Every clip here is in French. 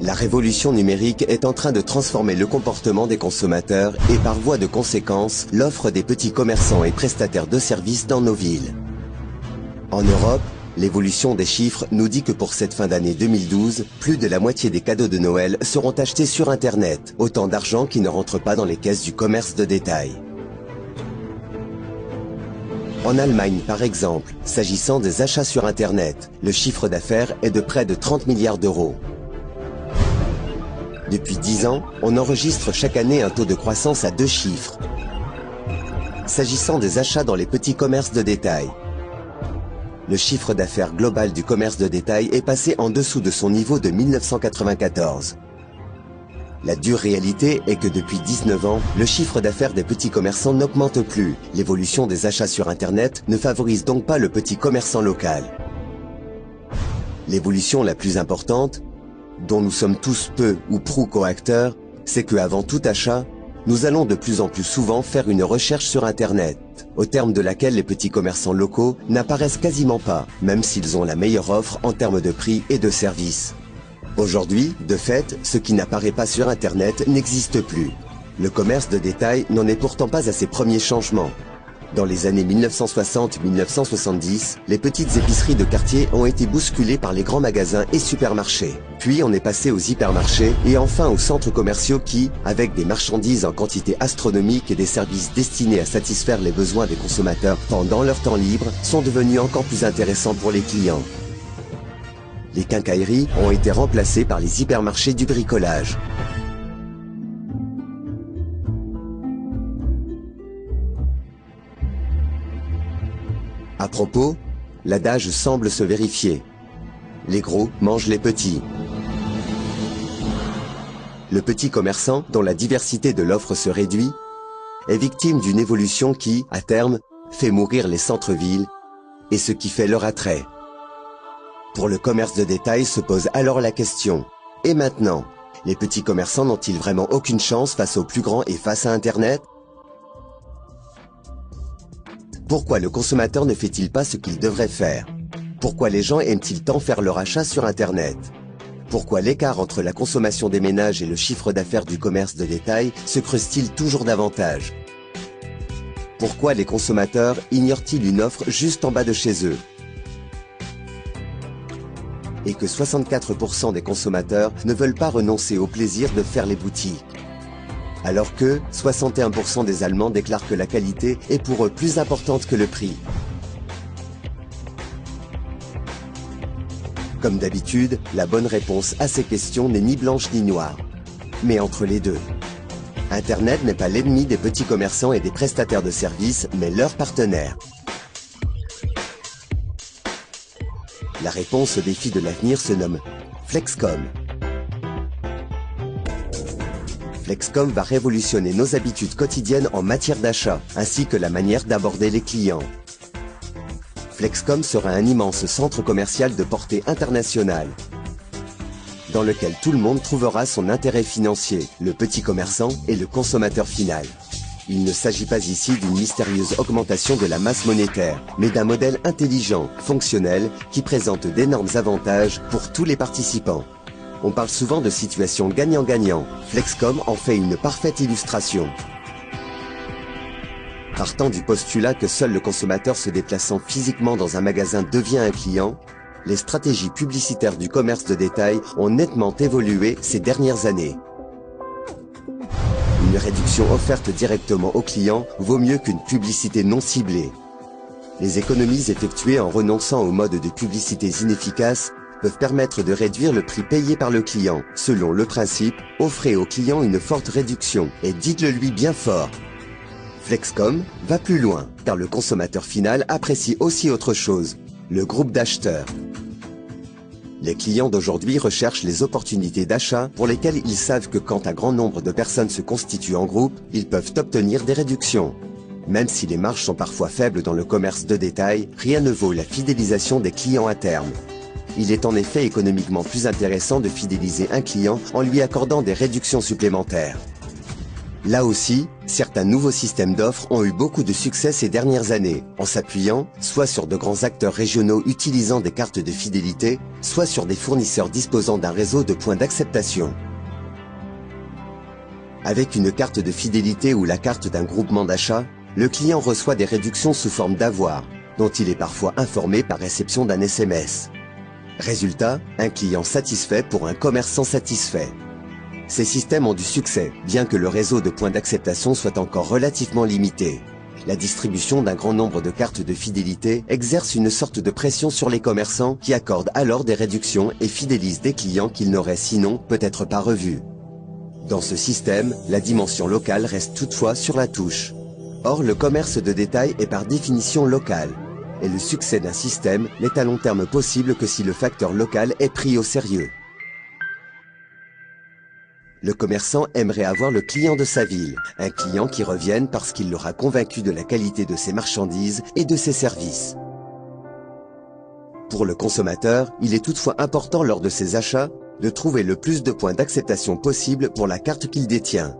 La révolution numérique est en train de transformer le comportement des consommateurs et par voie de conséquence, l'offre des petits commerçants et prestataires de services dans nos villes. En Europe, l'évolution des chiffres nous dit que pour cette fin d'année 2012, plus de la moitié des cadeaux de Noël seront achetés sur Internet, autant d'argent qui ne rentre pas dans les caisses du commerce de détail. En Allemagne, par exemple, s'agissant des achats sur Internet, le chiffre d'affaires est de près de 30 milliards d'euros. Depuis 10 ans, on enregistre chaque année un taux de croissance à 2 chiffres. S'agissant des achats dans les petits commerces de détail, le chiffre d'affaires global du commerce de détail est passé en dessous de son niveau de 1994. La dure réalité est que depuis 19 ans, le chiffre d'affaires des petits commerçants n'augmente plus. L'évolution des achats sur Internet ne favorise donc pas le petit commerçant local. L'évolution la plus importante, dont nous sommes tous peu ou prou co-acteurs, c'est qu'avant tout achat, nous allons de plus en plus souvent faire une recherche sur Internet, au terme de laquelle les petits commerçants locaux n'apparaissent quasiment pas, même s'ils ont la meilleure offre en termes de prix et de services. Aujourd'hui, de fait, ce qui n'apparaît pas sur Internet n'existe plus. Le commerce de détail n'en est pourtant pas à ses premiers changements. Dans les années 1960-1970, les petites épiceries de quartier ont été bousculées par les grands magasins et supermarchés. Puis on est passé aux hypermarchés et enfin aux centres commerciaux qui, avec des marchandises en quantité astronomique et des services destinés à satisfaire les besoins des consommateurs pendant leur temps libre, sont devenus encore plus intéressants pour les clients. Les quincailleries ont été remplacées par les hypermarchés du bricolage. À propos, l'adage semble se vérifier. Les gros mangent les petits. Le petit commerçant, dont la diversité de l'offre se réduit, est victime d'une évolution qui, à terme, fait mourir les centres-villes et ce qui fait leur attrait. Pour le commerce de détail se pose alors la question, et maintenant, les petits commerçants n'ont-ils vraiment aucune chance face aux plus grands et face à Internet ? Pourquoi le consommateur ne fait-il pas ce qu'il devrait faire? Pourquoi les gens aiment-ils tant faire leur achat sur Internet? Pourquoi l'écart entre la consommation des ménages et le chiffre d'affaires du commerce de détail se creuse-t-il toujours davantage? Pourquoi les consommateurs ignorent-ils une offre juste en bas de chez eux? Et que 64% des consommateurs ne veulent pas renoncer au plaisir de faire les boutiques. Alors que 61% des Allemands déclarent que la qualité est pour eux plus importante que le prix. Comme d'habitude, la bonne réponse à ces questions n'est ni blanche ni noire, mais entre les deux. Internet n'est pas l'ennemi des petits commerçants et des prestataires de services, mais leur partenaire. La réponse au défi de l'avenir se nomme Flexcom. Flexcom va révolutionner nos habitudes quotidiennes en matière d'achat, ainsi que la manière d'aborder les clients. Flexcom sera un immense centre commercial de portée internationale, dans lequel tout le monde trouvera son intérêt financier, le petit commerçant et le consommateur final. Il ne s'agit pas ici d'une mystérieuse augmentation de la masse monétaire, mais d'un modèle intelligent, fonctionnel, qui présente d'énormes avantages pour tous les participants. On parle souvent de situation gagnant-gagnant. Flexcom en fait une parfaite illustration. Partant du postulat que seul le consommateur se déplaçant physiquement dans un magasin devient un client, les stratégies publicitaires du commerce de détail ont nettement évolué ces dernières années. Une réduction offerte directement au client vaut mieux qu'une publicité non ciblée. Les économies effectuées en renonçant aux modes de publicité inefficaces peuvent permettre de réduire le prix payé par le client, selon le principe « offrez au client une forte réduction et dites-le lui bien fort ». Flexcom va plus loin, car le consommateur final apprécie aussi autre chose, le groupe d'acheteurs. Les clients d'aujourd'hui recherchent les opportunités d'achat pour lesquelles ils savent que quand un grand nombre de personnes se constituent en groupe, ils peuvent obtenir des réductions. Même si les marges sont parfois faibles dans le commerce de détail, rien ne vaut la fidélisation des clients à terme. Il est en effet économiquement plus intéressant de fidéliser un client en lui accordant des réductions supplémentaires. Là aussi, certains nouveaux systèmes d'offres ont eu beaucoup de succès ces dernières années, en s'appuyant soit sur de grands acteurs régionaux utilisant des cartes de fidélité, soit sur des fournisseurs disposant d'un réseau de points d'acceptation. Avec une carte de fidélité ou la carte d'un groupement d'achat, le client reçoit des réductions sous forme d'avoir, dont il est parfois informé par réception d'un SMS. Résultat, un client satisfait pour un commerçant satisfait. Ces systèmes ont du succès, bien que le réseau de points d'acceptation soit encore relativement limité. La distribution d'un grand nombre de cartes de fidélité exerce une sorte de pression sur les commerçants qui accordent alors des réductions et fidélisent des clients qu'ils n'auraient sinon peut-être pas revus. Dans ce système, la dimension locale reste toutefois sur la touche. Or, le commerce de détail est par définition local. Et le succès d'un système n'est à long terme possible que si le facteur local est pris au sérieux. Le commerçant aimerait avoir le client de sa ville, un client qui revienne parce qu'il l'aura convaincu de la qualité de ses marchandises et de ses services. Pour le consommateur, il est toutefois important lors de ses achats de trouver le plus de points d'acceptation possible pour la carte qu'il détient,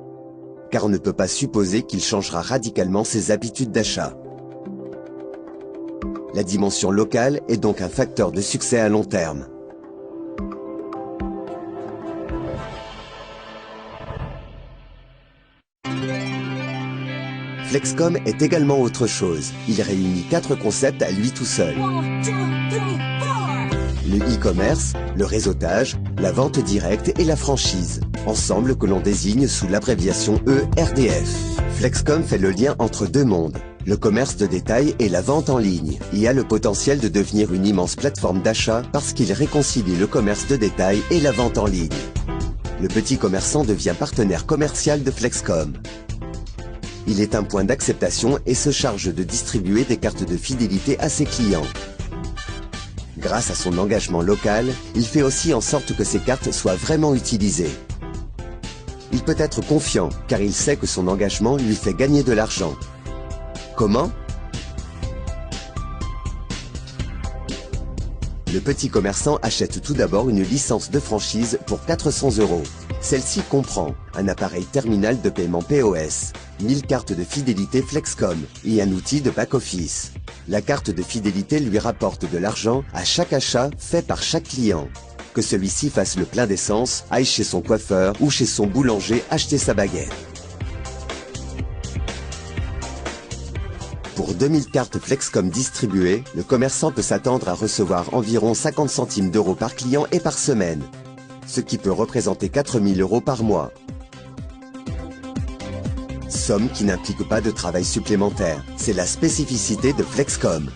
car on ne peut pas supposer qu'il changera radicalement ses habitudes d'achat. La dimension locale est donc un facteur de succès à long terme. Flexcom est également autre chose. Il réunit 4 concepts à lui tout seul. Le e-commerce, le réseautage, la vente directe et la franchise. Ensemble que l'on désigne sous l'abréviation ERDF. Flexcom fait le lien entre deux mondes, le commerce de détail et la vente en ligne, et a le potentiel de devenir une immense plateforme d'achat parce qu'il réconcilie le commerce de détail et la vente en ligne. Le petit commerçant devient partenaire commercial de Flexcom. Il est un point d'acceptation et se charge de distribuer des cartes de fidélité à ses clients. Grâce à son engagement local, il fait aussi en sorte que ces cartes soient vraiment utilisées. Il peut être confiant car il sait que son engagement lui fait gagner de l'argent. Comment ? Le petit commerçant achète tout d'abord une licence de franchise pour 400 €. Celle-ci comprend un appareil terminal de paiement POS, 1000 cartes de fidélité Flexcom et un outil de back-office. La carte de fidélité lui rapporte de l'argent à chaque achat fait par chaque client. Que celui-ci fasse le plein d'essence, aille chez son coiffeur ou chez son boulanger acheter sa baguette. Pour 2000 cartes Flexcom distribuées, le commerçant peut s'attendre à recevoir environ 50 centimes d'euros par client et par semaine, ce qui peut représenter 4000 € par mois. Somme qui n'implique pas de travail supplémentaire. C'est la spécificité de Flexcom.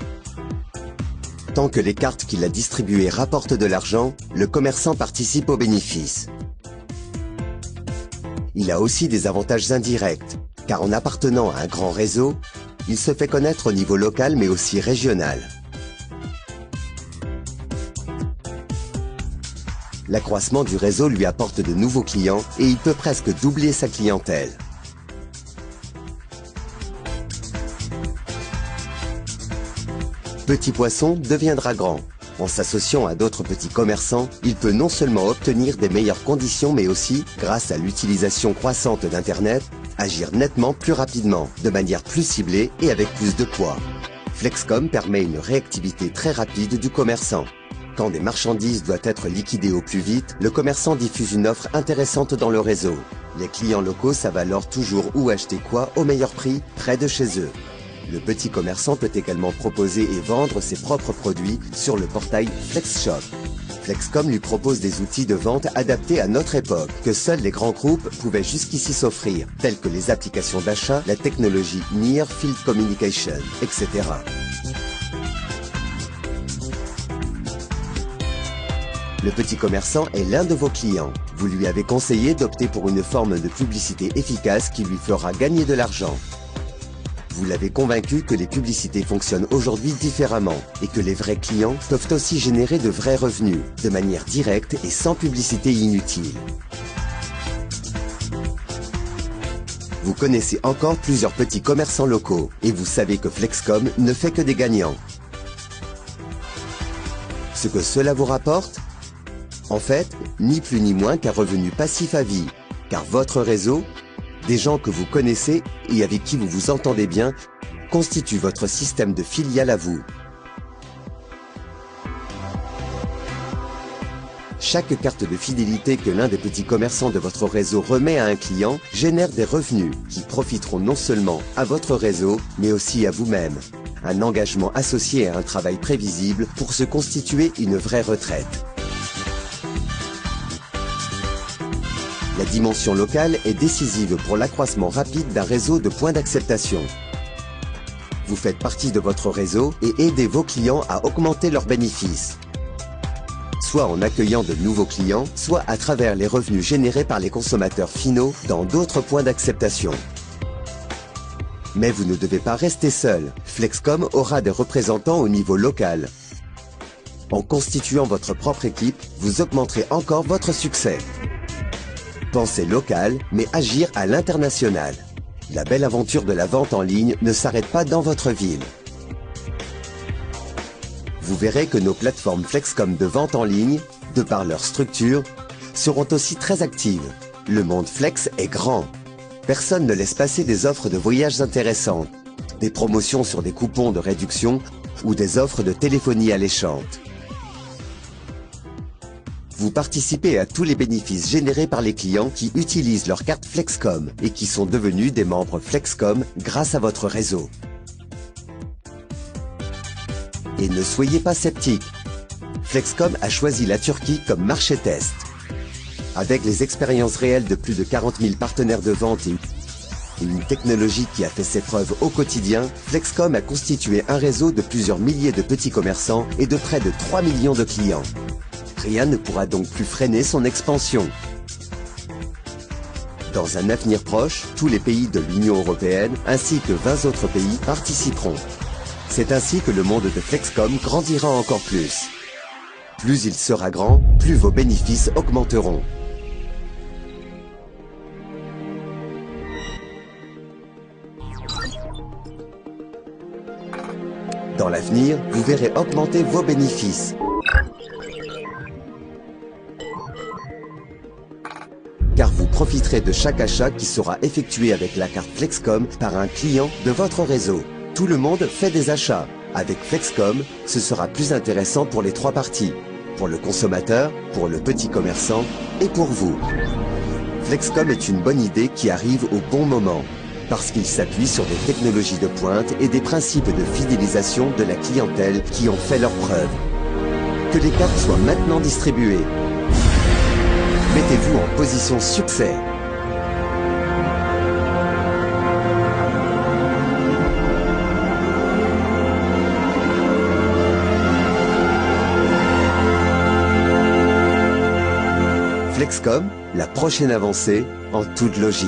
Tant que les cartes qu'il a distribuées rapportent de l'argent, le commerçant participe aux bénéfices. Il a aussi des avantages indirects, car en appartenant à un grand réseau, il se fait connaître au niveau local mais aussi régional. L'accroissement du réseau lui apporte de nouveaux clients et il peut presque doubler sa clientèle. Petit poisson deviendra grand. En s'associant à d'autres petits commerçants, il peut non seulement obtenir des meilleures conditions, mais aussi, grâce à l'utilisation croissante d'Internet, agir nettement plus rapidement, de manière plus ciblée et avec plus de poids. Flexcom permet une réactivité très rapide du commerçant. Quand des marchandises doivent être liquidées au plus vite, le commerçant diffuse une offre intéressante dans le réseau. Les clients locaux savent alors toujours où acheter quoi au meilleur prix, près de chez eux. Le petit commerçant peut également proposer et vendre ses propres produits sur le portail FlexShop. Flexcom lui propose des outils de vente adaptés à notre époque, que seuls les grands groupes pouvaient jusqu'ici s'offrir, tels que les applications d'achat, la technologie Near Field Communication, etc. Le petit commerçant est l'un de vos clients. Vous lui avez conseillé d'opter pour une forme de publicité efficace qui lui fera gagner de l'argent. Vous l'avez convaincu que les publicités fonctionnent aujourd'hui différemment et que les vrais clients peuvent aussi générer de vrais revenus, de manière directe et sans publicité inutile. Vous connaissez encore plusieurs petits commerçants locaux et vous savez que Flexcom ne fait que des gagnants. Ce que cela vous rapporte ? En fait, ni plus ni moins qu'un revenu passif à vie, car votre réseau Des gens que vous connaissez et avec qui vous vous entendez bien constituent votre système de filiale à vous. Chaque carte de fidélité que l'un des petits commerçants de votre réseau remet à un client génère des revenus qui profiteront non seulement à votre réseau, mais aussi à vous-même. Un engagement associé à un travail prévisible pour se constituer une vraie retraite. La dimension locale est décisive pour l'accroissement rapide d'un réseau de points d'acceptation. Vous faites partie de votre réseau et aidez vos clients à augmenter leurs bénéfices. Soit en accueillant de nouveaux clients, soit à travers les revenus générés par les consommateurs finaux dans d'autres points d'acceptation. Mais vous ne devez pas rester seul. Flexcom aura des représentants au niveau local. En constituant votre propre équipe, vous augmenterez encore votre succès. Pensez local, mais agir à l'international. La belle aventure de la vente en ligne ne s'arrête pas dans votre ville. Vous verrez que nos plateformes Flexcom de vente en ligne, de par leur structure, seront aussi très actives. Le monde Flex est grand. Personne ne laisse passer des offres de voyages intéressantes, des promotions sur des coupons de réduction ou des offres de téléphonie alléchantes. Vous participez à tous les bénéfices générés par les clients qui utilisent leur carte Flexcom et qui sont devenus des membres Flexcom grâce à votre réseau. Et ne soyez pas sceptiques. Flexcom a choisi la Turquie comme marché test. Avec les expériences réelles de plus de 40 000 partenaires de vente et une technologie qui a fait ses preuves au quotidien, Flexcom a constitué un réseau de plusieurs milliers de petits commerçants et de près de 3 millions de clients. Rien ne pourra donc plus freiner son expansion. Dans un avenir proche, tous les pays de l'Union européenne ainsi que 20 autres pays participeront. C'est ainsi que le monde de Flexcom grandira encore plus. Plus il sera grand, plus vos bénéfices augmenteront. Dans l'avenir, vous verrez augmenter vos bénéfices. Car vous profiterez de chaque achat qui sera effectué avec la carte Flexcom par un client de votre réseau. Tout le monde fait des achats. Avec Flexcom, ce sera plus intéressant pour les trois parties. Pour le consommateur, pour le petit commerçant et pour vous. Flexcom est une bonne idée qui arrive au bon moment. Parce qu'il s'appuie sur des technologies de pointe et des principes de fidélisation de la clientèle qui ont fait leurs preuves. Que les cartes soient maintenant distribuées. Mettez-vous en position succès. Flexcom, la prochaine avancée en toute logique.